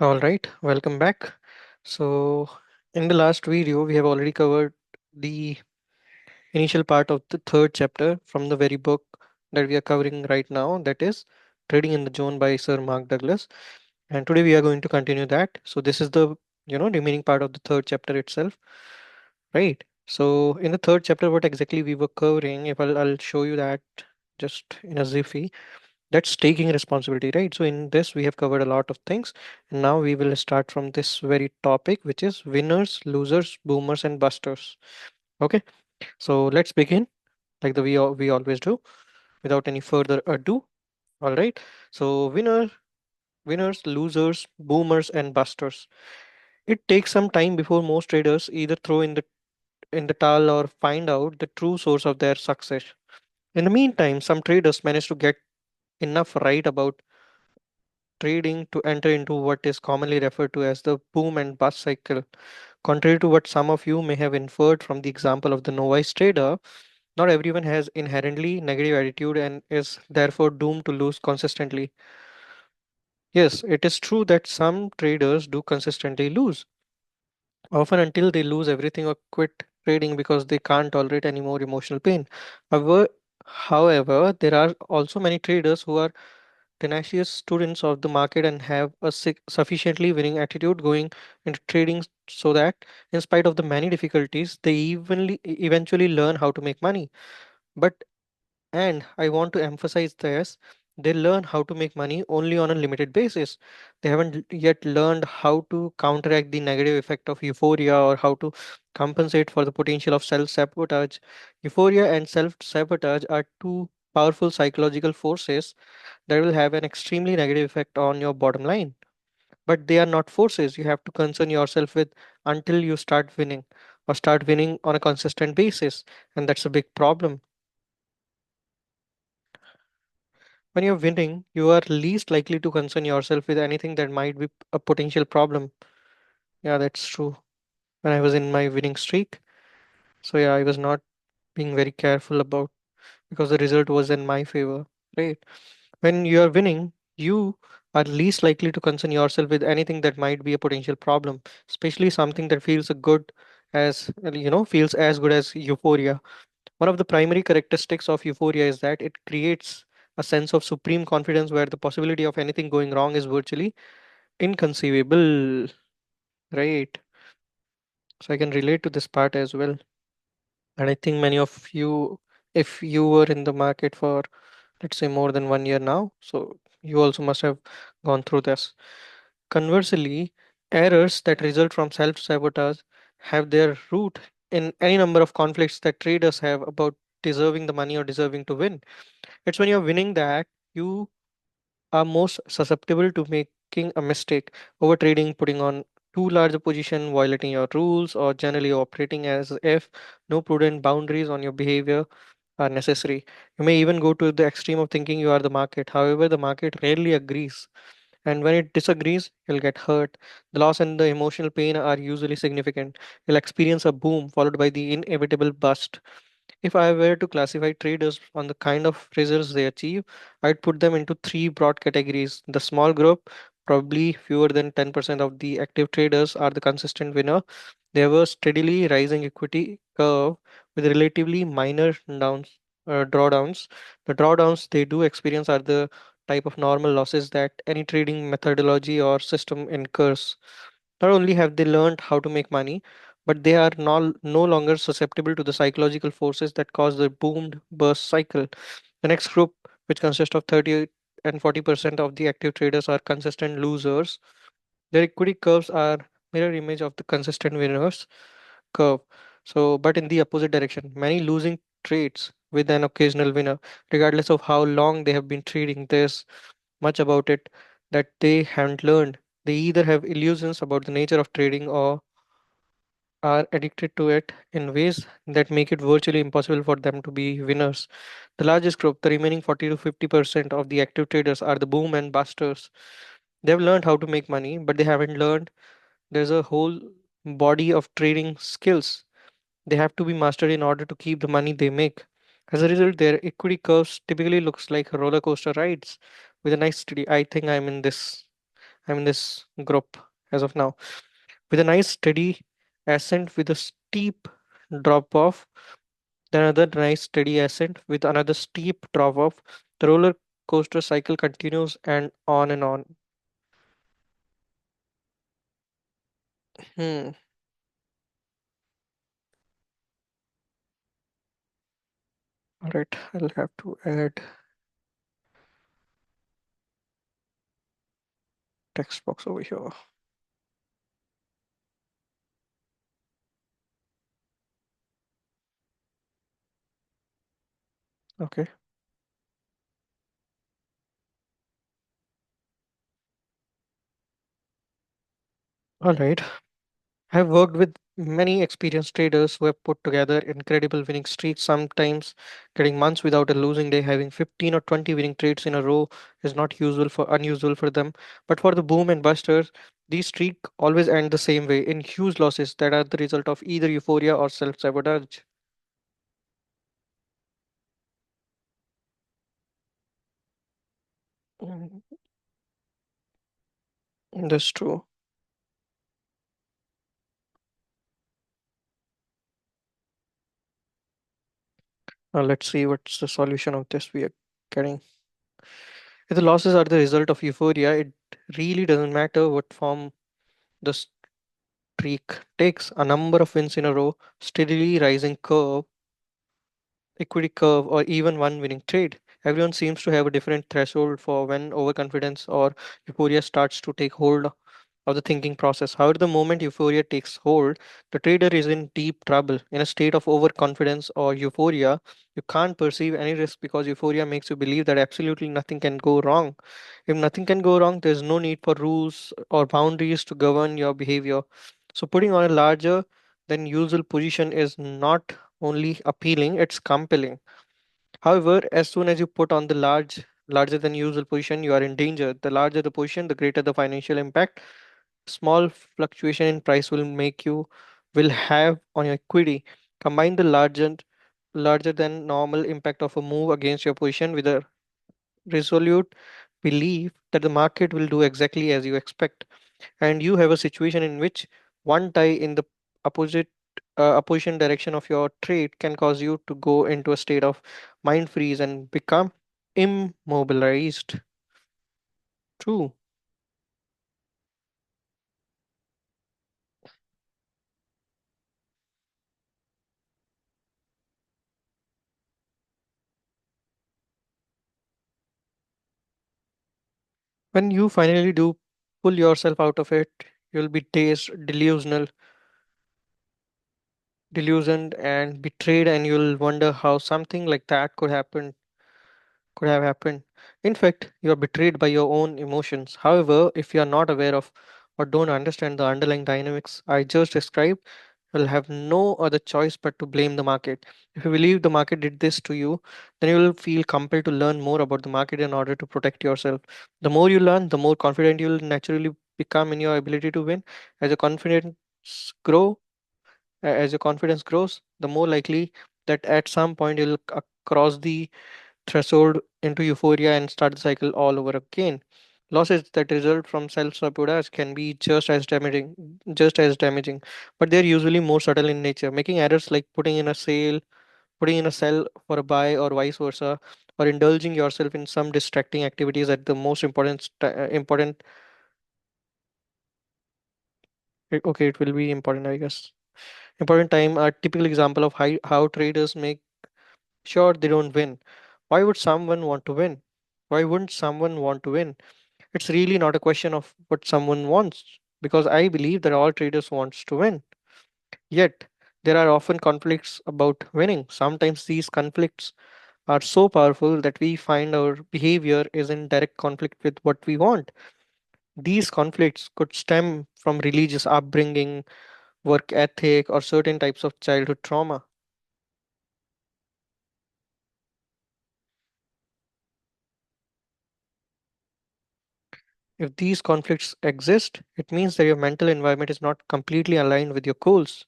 All right, welcome back. So, in the last video, we have already covered the initial part of the third chapter from the very book that we are covering right now, that is Trading in the Zone by Sir Mark Douglas. And today we are going to continue that. So, this is the remaining part of the third chapter itself, right? So, in the third chapter, what exactly we were covering, if I'll show you that just in a ziffy, that's taking responsibility, right? So in this we have covered a lot of things, and now we will start from this very topic, which is winners, losers, boomers, and busters. Okay, so let's begin like we always do, without any further ado. All right, so winners, losers, boomers, and busters. It takes some time before most traders either throw in the towel or find out the true source of their success. In the meantime, some traders manage to get enough right about trading to enter into what is commonly referred to as the boom and bust cycle. Contrary to what some of you may have inferred from the example of the novice trader, not everyone has inherently negative attitude and is therefore doomed to lose consistently. Yes, it is true that some traders do consistently lose, often until they lose everything or quit trading because they can't tolerate any more emotional pain. However, however, there are also many traders who are tenacious students of the market and have a sufficiently winning attitude going into trading so that, in spite of the many difficulties, they eventually learn how to make money. But, and I want to emphasize this, they learn how to make money only on a limited basis. They haven't yet learned how to counteract the negative effect of euphoria or how to compensate for the potential of self sabotage. Euphoria and self sabotage are two powerful psychological forces that will have an extremely negative effect on your bottom line. But they are not forces you have to concern yourself with until you start winning or start winning on a consistent basis. And that's a big problem. When you're winning, you are least likely to concern yourself with anything that might be a potential problem. Yeah, that's true. When I was in my winning streak, so yeah, I was not being very careful about because the result was in my favor, right? When you are winning, you are least likely to concern yourself with anything that might be a potential problem, especially something that feels a good as feels as good as euphoria. One of the primary characteristics of euphoria is that it creates a sense of supreme confidence where the possibility of anything going wrong is virtually inconceivable, right? So I can relate to this part as well. And I think many of you, if you were in the market for, let's say, more than 1 year now, so you also must have gone through this. Conversely, errors that result from self sabotage have their root in any number of conflicts that traders have about deserving the money or deserving to win. It's when you're winning that you are most susceptible to making a mistake, overtrading, putting on too large a position, violating your rules, or generally operating as if no prudent boundaries on your behavior are necessary. You may even go to the extreme of thinking you are the market. However, the market rarely agrees, and when it disagrees, you'll get hurt. The loss and the emotional pain are usually significant. You'll experience a boom followed by the inevitable bust. If I were to classify traders on the kind of results they achieve, I'd put them into three broad categories. The small group, probably fewer than 10% of the active traders, are the consistent winner. They have a steadily rising equity curve with relatively minor drawdowns. The drawdowns they do experience are the type of normal losses that any trading methodology or system incurs. Not only have they learned how to make money, but they are no longer susceptible to the psychological forces that cause the boomed burst cycle. The next group, which consists of 30 and 40% of the active traders, are consistent losers. Their equity curves are mirror image of the consistent winners curve. So, but in the opposite direction, many losing trades with an occasional winner, regardless of how long they have been trading. There's much about it that they haven't learned. They either have illusions about the nature of trading or are addicted to it in ways that make it virtually impossible for them to be winners. The largest group, the remaining 40 to 50% of the active traders, are the boom and busters. They've learned how to make money, but they haven't learned there's a whole body of trading skills they have to be mastered in order to keep the money they make. As a result, their equity curves typically looks like roller coaster rides with a nice steady. I think I'm in this. I'm in this group as of now. With a nice steady ascent with a steep drop off, then another nice steady ascent with another steep drop off. The roller coaster cycle continues and on and on. Hmm. All right, I'll have to add text box over here. Okay. All right. I've worked with many experienced traders who have put together incredible winning streaks, sometimes getting months without a losing day. Having 15 or 20 winning trades in a row is not unusual for them. But for the boom and busters, these streaks always end the same way in huge losses that are the result of either euphoria or self-sabotage. Mm, that's true. Now let's see what's the solution of this we are getting. If the losses are the result of euphoria, it really doesn't matter what form the streak takes. A number of wins in a row, steadily rising curve, equity curve, or even one winning trade. Everyone seems to have a different threshold for when overconfidence or euphoria starts to take hold of the thinking process. However, the moment euphoria takes hold, the trader is in deep trouble. In a state of overconfidence or euphoria, you can't perceive any risk because euphoria makes you believe that absolutely nothing can go wrong. If nothing can go wrong, there's no need for rules or boundaries to govern your behavior. So, putting on a larger than usual position is not only appealing, it's compelling. However, as soon as you put on the larger than usual position, you are in danger. The larger the position, the greater the financial impact. Small fluctuation in price will have on your equity. Combine the larger than normal impact of a move against your position with a resolute belief that the market will do exactly as you expect, and you have a situation in which one tie in the opposite opposition direction of your trade can cause you to go into a state of mind freeze and become immobilized. True. When you finally do pull yourself out of it, you'll be dazed, delusioned, and betrayed, and you'll wonder how something like that could have happened. In fact, you are betrayed by your own emotions. However, if you are not aware of or don't understand the underlying dynamics I just described, you'll have no other choice but to blame the market. If you believe the market did this to you, then you will feel compelled to learn more about the market in order to protect yourself. The more you learn, the more confident you'll naturally become in your ability to win. As your confidence grow, as your confidence grows, the more likely that at some point you'll cross the threshold into euphoria and start the cycle all over again. Losses that result from self-sabotage can be just as damaging, but they're usually more subtle in nature. Making errors like putting in a sell for a buy, or vice versa, or indulging yourself in some distracting activities at the most okay, it will be important, I guess. Important time are typical example of how traders make sure they don't win. Why would someone want to win? Why wouldn't someone want to win? It's really not a question of what someone wants, because I believe that all traders wants to win. Yet there are often conflicts about winning. Sometimes these conflicts are so powerful that we find our behavior is in direct conflict with what we want. These conflicts could stem from religious upbringing, work ethic, or certain types of childhood trauma. If these conflicts exist, it means that your mental environment is not completely aligned with your goals.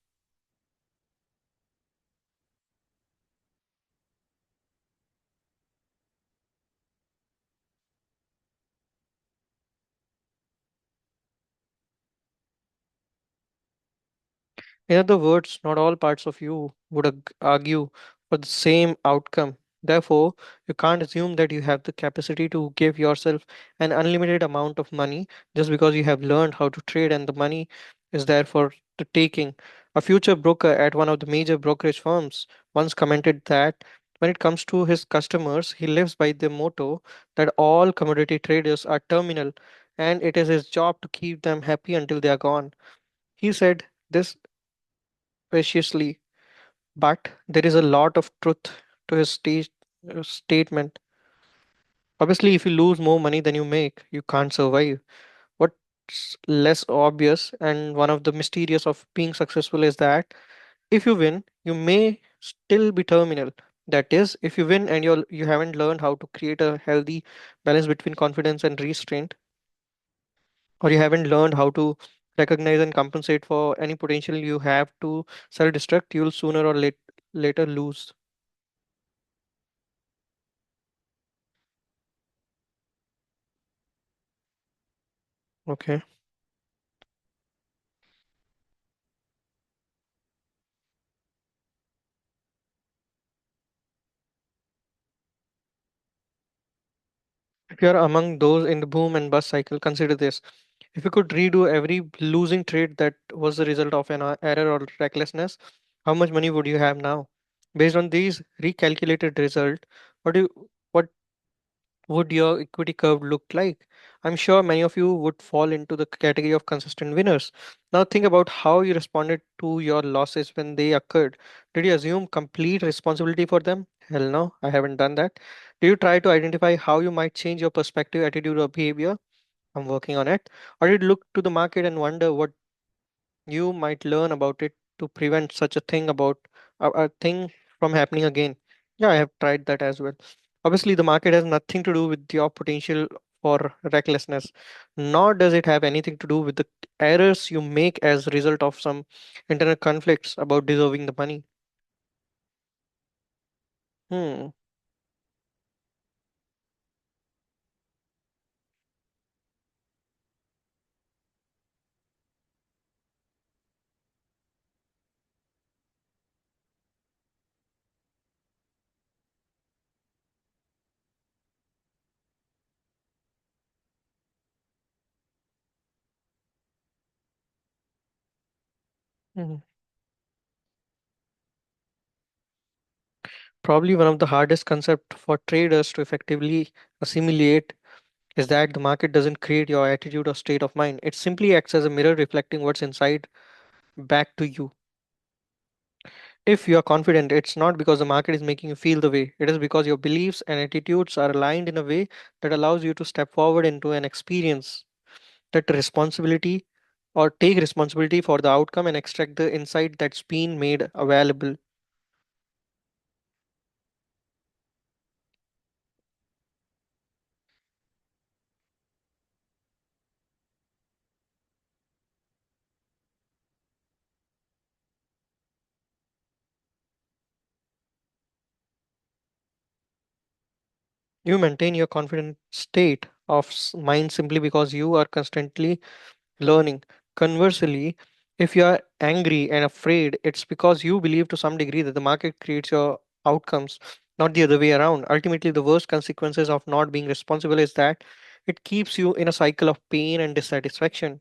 In other words, not all parts of you would argue for the same outcome. Therefore, you can't assume that you have the capacity to give yourself an unlimited amount of money just because you have learned how to trade and the money is there for the taking. A future broker at one of the major brokerage firms once commented that when it comes to his customers, he lives by the motto that all commodity traders are terminal and it is his job to keep them happy until they are gone. He said this preciously, but there is a lot of truth to his statement. Obviously, if you lose more money than you make, you can't survive. What's less obvious and one of the mysterious of being successful is that if you win, you may still be terminal. That is, if you win and you haven't learned how to create a healthy balance between confidence and restraint, or you haven't learned how to recognize and compensate for any potential you have to self-destruct, you'll sooner or later lose. Okay. If you are among those in the boom and bust cycle, consider this. If you could redo every losing trade that was the result of an error or recklessness, how much money would you have now? Based on these recalculated result, what would your equity curve look like? I'm sure many of you would fall into the category of consistent winners. Now think about how you responded to your losses when they occurred. Did you assume complete responsibility for them? Hell no, I haven't done that. Do you try to identify how you might change your perspective, attitude, or behavior? I'm working on it. Or did you look to the market and wonder what you might learn about it to prevent such a thing from happening again? Yeah, I have tried that as well. Obviously, the market has nothing to do with your potential for recklessness, nor does it have anything to do with the errors you make as a result of some internal conflicts about deserving the money. Hmm. Hmm. Probably one of the hardest concept for traders to effectively assimilate is that the market doesn't create your attitude or state of mind. It simply acts as a mirror reflecting what's inside back to you. If you are confident, it's not because the market is making you feel the way, it is because your beliefs and attitudes are aligned in a way that allows you to step forward into an experience that responsibility or take responsibility for the outcome and extract the insight that's been made available. You maintain your confident state of mind simply because you are constantly learning. Conversely, if you are angry and afraid, it's because you believe to some degree that the market creates your outcomes, not the other way around. Ultimately, the worst consequences of not being responsible is that it keeps you in a cycle of pain and dissatisfaction.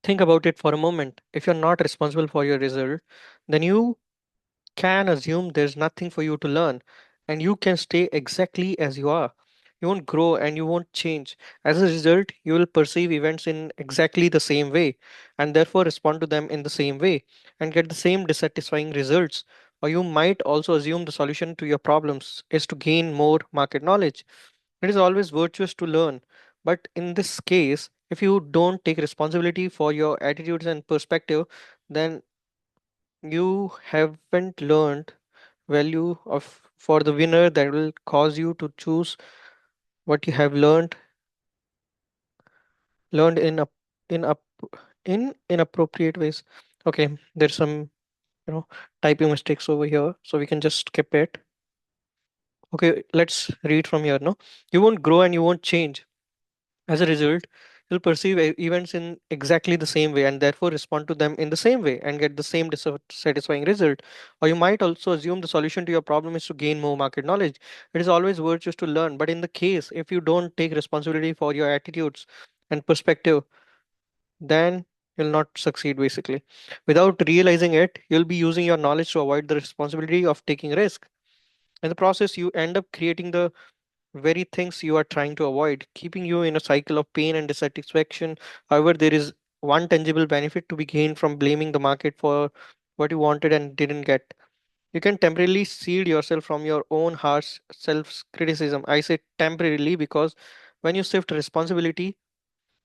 Think about it for a moment. If you're not responsible for your result, then you can assume there's nothing for you to learn and you can stay exactly as you are. You won't grow and you won't change. As a result, you will perceive events in exactly the same way and therefore respond to them in the same way and get the same dissatisfying results. Or you might also assume the solution to your problems is to gain more market knowledge. It is always virtuous to learn, but in this case, if you don't take responsibility for your attitudes and perspective, then you haven't learned value of for the winner that will cause you to choose what you have learned in up in inappropriate ways. Okay, there's some you know, typing mistakes over here, so we can just skip it. Okay, let's read from here. No, you won't grow and you won't change. As a result, you'll perceive events in exactly the same way and therefore respond to them in the same way and get the same dissatisfying result. Or you might also assume the solution to your problem is to gain more market knowledge. It is always virtuous to learn, but in the case, if you don't take responsibility for your attitudes and perspective, then you'll not succeed basically. Without realizing it, you'll be using your knowledge to avoid the responsibility of taking risk. In the process, you end up creating the very things you are trying to avoid, keeping you in a cycle of pain and dissatisfaction. However, there is one tangible benefit to be gained from blaming the market for what you wanted and didn't get. You can temporarily shield yourself from your own harsh self criticism. I say temporarily because when you shift responsibility,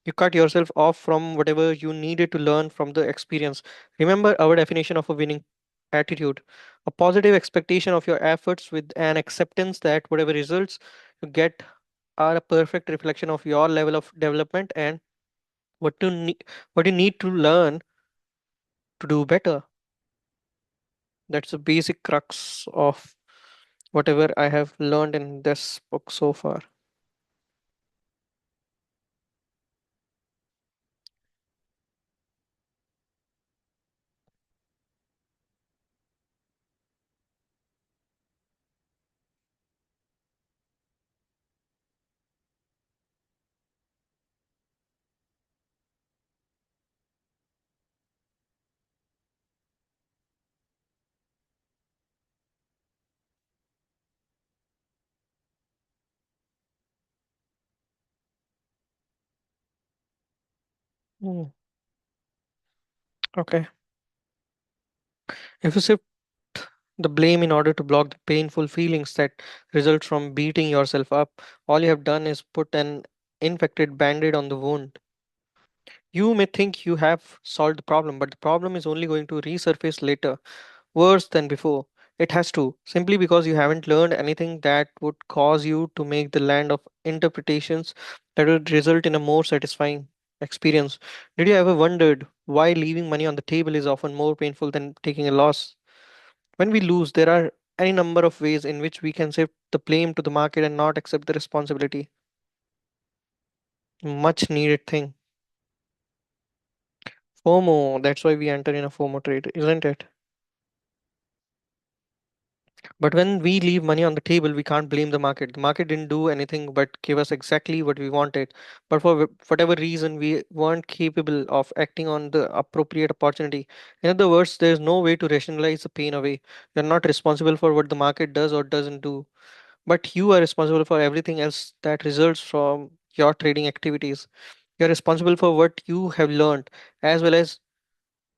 you cut yourself off from whatever you needed to learn from the experience. Remember our definition of a winning attitude: a positive expectation of your efforts with an acceptance that whatever results you get are a perfect reflection of your level of development and what you need to learn to do better. That's the basic crux of whatever I have learned in this book so far. Hmm. Okay. If you shift the blame in order to block the painful feelings that result from beating yourself up, all you have done is put an infected band-aid on the wound. You may think you have solved the problem, but the problem is only going to resurface later, worse than before. It has to, simply because you haven't learned anything that would cause you to make the land of interpretations that would result in a more satisfying experience. Did you ever wondered why leaving money on the table is often more painful than taking a loss? When we lose, there are any number of ways in which we can shift the blame to the market and not accept the responsibility. Much needed thing. FOMO, that's why we enter in a FOMO trade, isn't it? But when we leave money on the table, we can't blame the market. The market didn't do anything but give us exactly what we wanted. But for whatever reason, we weren't capable of acting on the appropriate opportunity. In other words, there's no way to rationalize the pain away. You're not responsible for what the market does or doesn't do, but you are responsible for everything else that results from your trading activities. You're responsible for what you have learned, as well as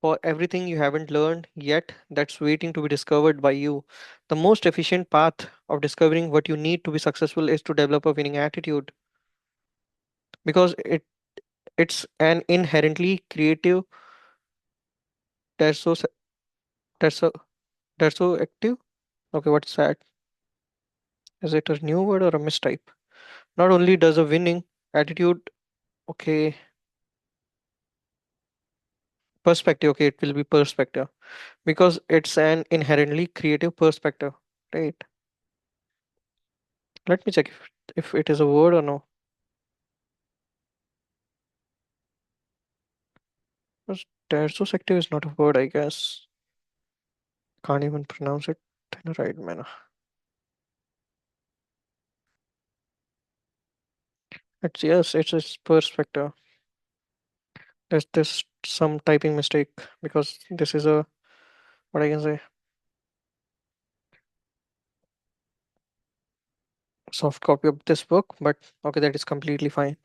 for everything you haven't learned yet that's waiting to be discovered by you. The most efficient path of discovering what you need to be successful is to develop a winning attitude, because it's an inherently creative, that's so that's so that's so active. Okay, what's that? Is it a new word or a mistype? Not only does a winning attitude, okay, perspective, okay, it will be perspective, because it's an inherently creative perspective, right? Let me check if it is a word or no. Tersosective is not a word, I guess. Can't even pronounce it in the right manner. It's yes, it's a perspective. There's this some typing mistake, because this is a, what I can say, soft copy of this book, but okay, that is completely fine,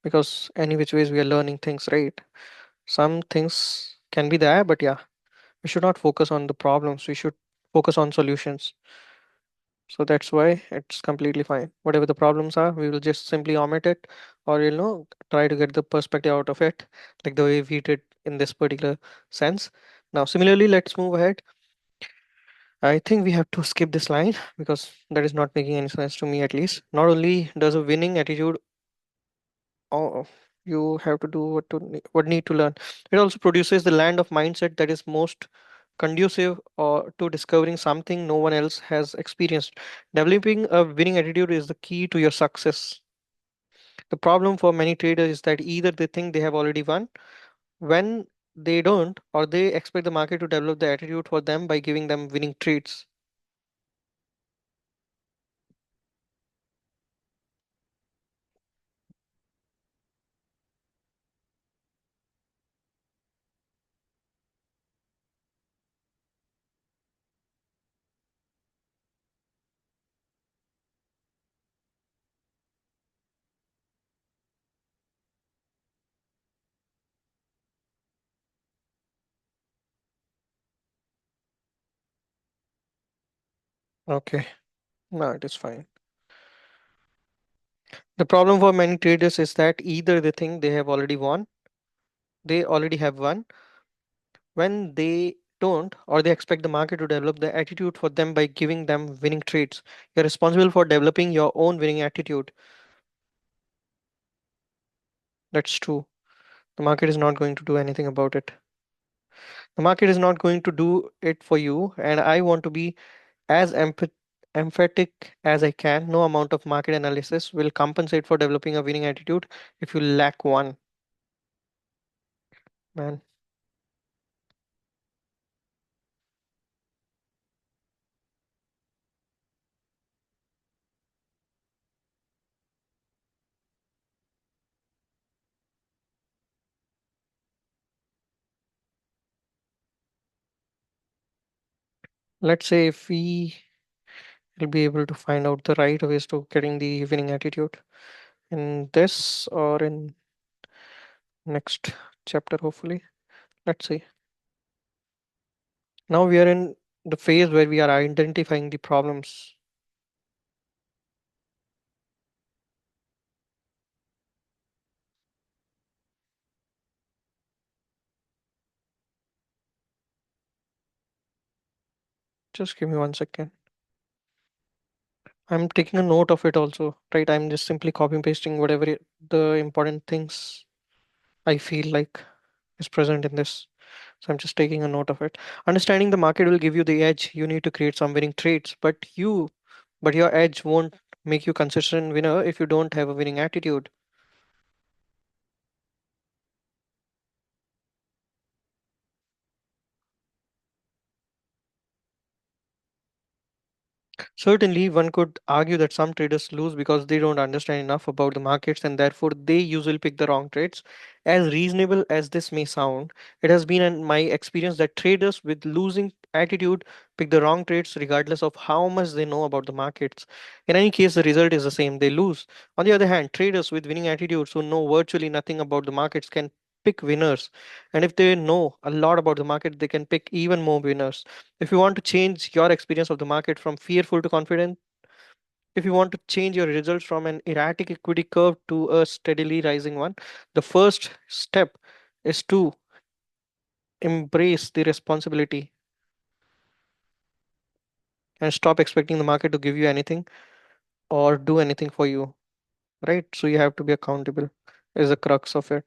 because any which ways we are learning things, right? Some things can be there, but yeah, we should not focus on the problems. We should focus on solutions. So that's why it's completely fine. Whatever the problems are, we will just simply omit it, or try to get the perspective out of it, like the way we did in this particular sense. Now, similarly, let's move ahead. I think we have to skip this line because that is not making any sense to me, at least. Not only does a winning attitude, oh, you have to do what need to learn. It also produces the land of mindset that is most conducive or to discovering something no one else has experienced. Developing a winning attitude is the key to your success. The problem for many traders is that either they think they have already won when they don't, or they expect the market to develop the attitude for them by giving them winning trades. Okay, no, it is fine. The problem for many traders is that either they think they already have won, when they don't, or they expect the market to develop the attitude for them by giving them winning trades. You're responsible for developing your own winning attitude. That's true. The market is not going to do anything about it. The market is not going to do it for you, and I want to be as emphatic as I can. No amount of market analysis will compensate for developing a winning attitude if you lack one, man. Let's say if we will be able to find out the right ways to getting the winning attitude in this or in next chapter, hopefully. Let's see. Now we are in the phase where we are identifying the problems. Just give me 1 second. I'm taking a note of it also, right? I'm just simply copy and pasting whatever the important things I feel like is present in this. So I'm just taking a note of it. Understanding the market will give you the edge. You need to create some winning trades, but your edge won't make you consistent winner if you don't have a winning attitude. Certainly, one could argue that some traders lose because they don't understand enough about the markets and therefore they usually pick the wrong trades. As reasonable as this may sound, it has been in my experience that traders with losing attitude pick the wrong trades regardless of how much they know about the markets. In any case, the result is the same, they lose. On the other hand, traders with winning attitudes who know virtually nothing about the markets can pick winners. And if they know a lot about the market, they can pick even more winners. If you want to change your experience of the market from fearful to confident, if you want to change your results from an erratic equity curve to a steadily rising one, the first step is to embrace the responsibility and stop expecting the market to give you anything or do anything for you, right? So you have to be accountable, is the crux of it.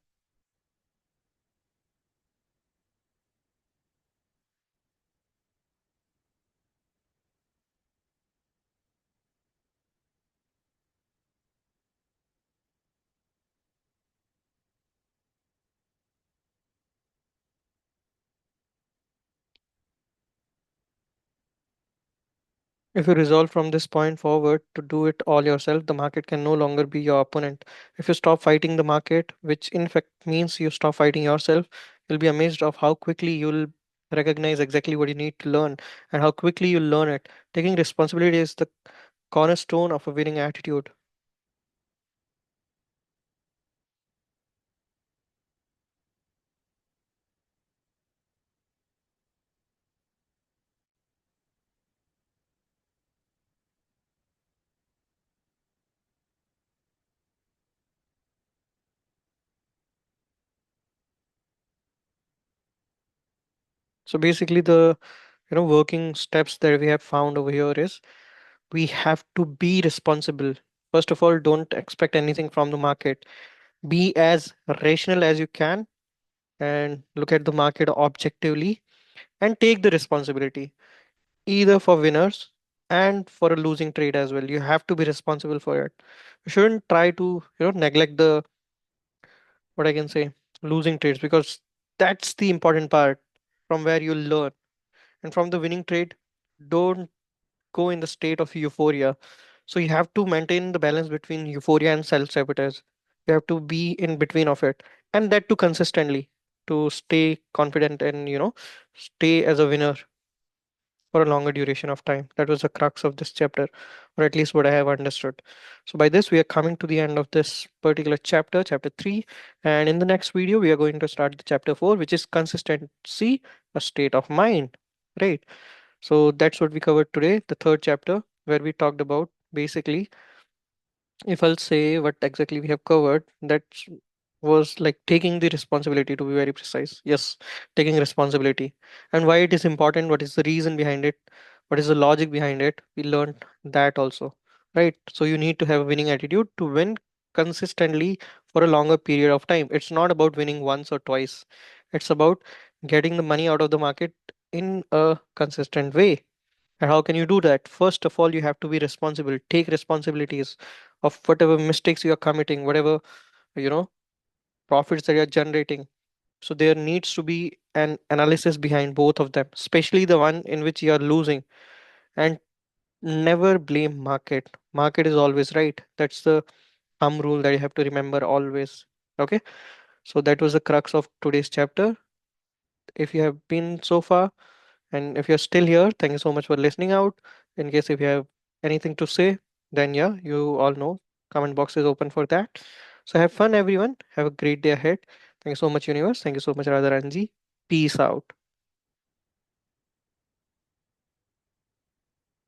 If you resolve from this point forward to do it all yourself, the market can no longer be your opponent. If you stop fighting the market, which in fact means you stop fighting yourself, you'll be amazed of how quickly you'll recognize exactly what you need to learn and how quickly you'll learn it. Taking responsibility is the cornerstone of a winning attitude. So basically the working steps that we have found over here is we have to be responsible. First of all, don't expect anything from the market. Be as rational as you can and look at the market objectively. and take the responsibility either for winners and for a losing trade as well. You have to be responsible for it. You shouldn't try to, neglect the, what I can say, losing trades, because that's the important part from where you learn. And from the winning trade, don't go in the state of euphoria. So you have to maintain the balance between euphoria and self-sabotage. You have to be in between of it, and that too consistently, to stay confident and stay as a winner for a longer duration of time. That was the crux of this chapter, or at least what I have understood. So, by this, we are coming to the end of this particular chapter, chapter 3. And in the next video, we are going to start the chapter 4, which is consistency, a state of mind. Right. So, that's what we covered today, the third chapter, where we talked about basically, if I'll say what exactly we have covered, that was like taking the responsibility, to be very precise. Yes, taking responsibility and why it is important, what is the reason behind it, what is the logic behind it. We learned that also, right? So you need to have a winning attitude to win consistently for a longer period of time. It's not about winning once or twice, it's about getting the money out of the market in a consistent way. And how can you do that? First of all, you have to be responsible. Take responsibilities of whatever mistakes you are committing, whatever, you know, profits that you're generating. So there needs to be an analysis behind both of them, especially the one in which you are losing. And never blame market. Market is always right. That's the thumb rule that you have to remember always. Okay. So that was the crux of today's chapter. If you have been so far, and if you're still here, thank you so much for listening out. In case if you have anything to say, then yeah, you all know comment box is open for that. So have fun, everyone. Have a great day ahead. Thank you so much, universe. Thank you so much, Radharanji. Peace out.